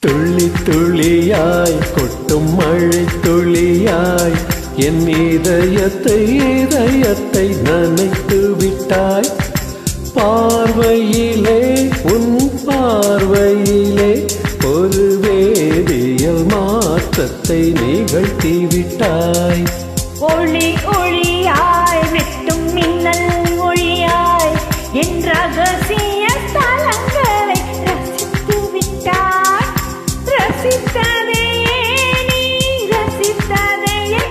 துள்ளி துளியாய் கொட்டும் மழை துளியாய் என் இதயத்தை நனைத்து விட்டாய். பார்வையிலே உன் பார்வையிலே ஒரு வேதியியல் மாற்றத்தை நிகழ்த்தி விட்டாய். ஒளி ஒளியாய் வெட்டும் மின்னல் ஒளியாய் என் ரகசிய ஸ்தலங்களை ரசித்து விட்டாய். ரசித்ததையே நீ ரசித்ததையே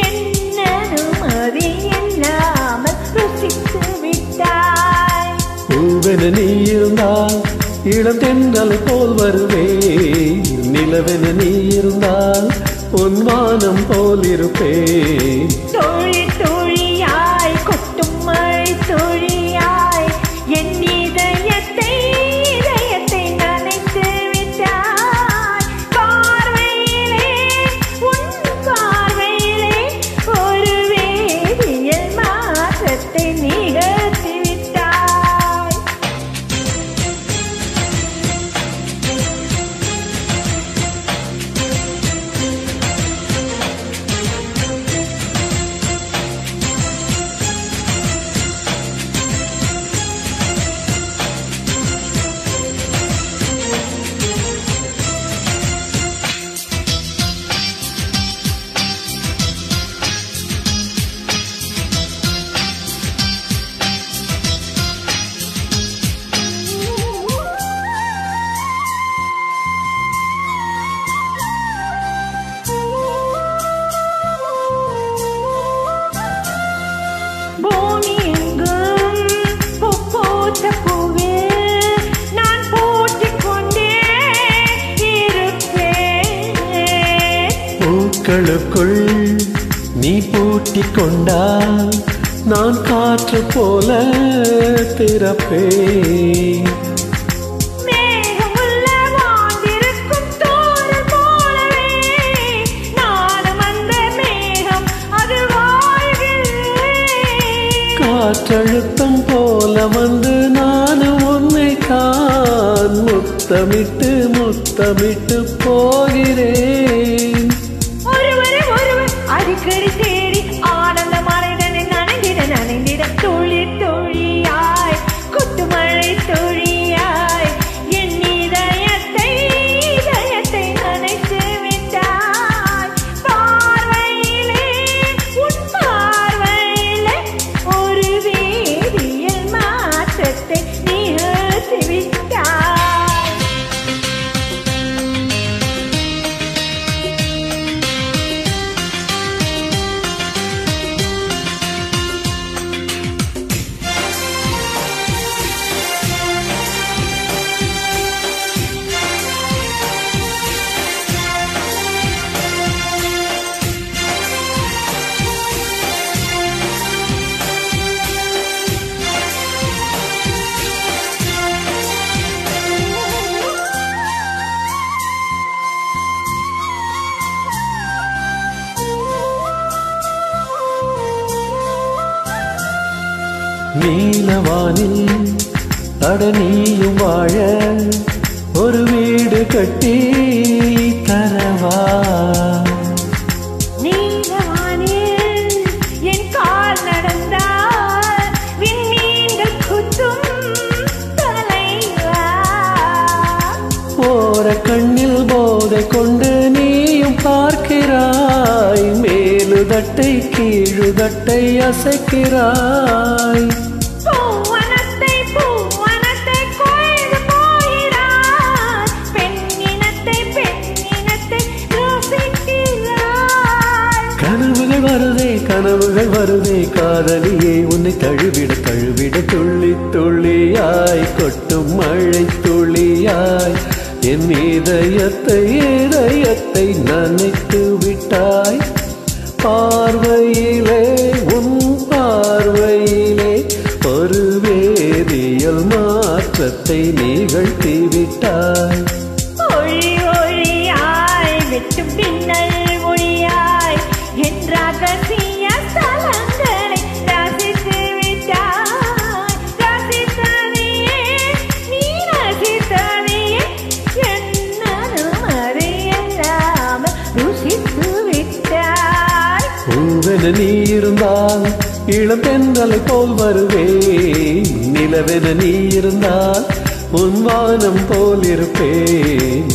என்னதும் அது இல்லாமல் ருசித்து விட்டாய். பூவென நீ இருந்தால் இளம் தென்றலை போல் வருவே, நிலவென நீ இருந்தால் உன் வானம் போல் இருப்பே. துளி துளியாய் கொட்டும் மழை துளியாய் என் இதயத்தை நனைத்து விட்டாய். பார்வையிலே உன் பார்வையிலே ஒரு வேதியியல் மாற்றத்தை நிகழ்த்தி விட்டாய். பூமி எங்கும் பூத்த பூவில் நான் பூட்டிக் கொண்டே இருப்பேன். பூக்களுக்குள் நீ பூட்டிக் கொண்டால் நான் காற்று போல திறப்பேன். மேகமுள்ள வானிருக்கும் தூறல் போலவே நானும் அந்த மேகம் அது வாழ்கிறேன். காற்றழுத்தம் போல வந்து நானும் உன்னை தான் முத்தமிட்டு முத்தமிட்டு போகிறேன். ஒருவரை ஒருவர் அடிக்கடி தேடி ஆனந்த மனிதனை நனைந்திட துளி துளியாய் கொட்டு மழை துளியாய் என் இதயத்தை நனைத்து விட்டாய். பார்வையிலே உன் பார்வையிலே ஒரு வேதியியல் மாற்றத்தை நிகழ்த்தி விட்டாய். நீலவானில் அடனியும் வாழ ஒரு வீடு கட்டி தரவா. நீலவானில் என் கால் நடந்தால் விண்மீன்கள் குத்தும் தலைவா. போற கண்ணில் போதை கொண்டு நீயும் பார்க்கிறாய், மேலுதட்டை கீழுதட்டை அசைக்கிறாய். பூவனத்தை கொய்து போகிறாய், பெண்ணினத்தை ரசிக்கிறாய். கனவுகள் வருதே காதலியே உன்னை தழுவிட துள்ளி துள்ளியாய் கொட்டும் மழை துளியாய் என் இதயத்தை நனைத்து விட்டாய். பார்வையிலே உன் பார்வையிலே ஒரு வேதியியல் மாற்றத்தை நிகழ்த்தி விட்டாய். ஒளி ஒளியாய் வெட்டும் மின்னல் ஒளியாய் என் ரகசிய ஸ்தலங்களை ரசித்து விட்டாய். ரசித்ததையே நீ ரசித்ததையே என்னதும் பூவென நீ இருந்தால் இளம் தென்றலை போல் வருவேன். நிலவென நீ இருந்தால் உன் வானம் போல் இருப்பேன்.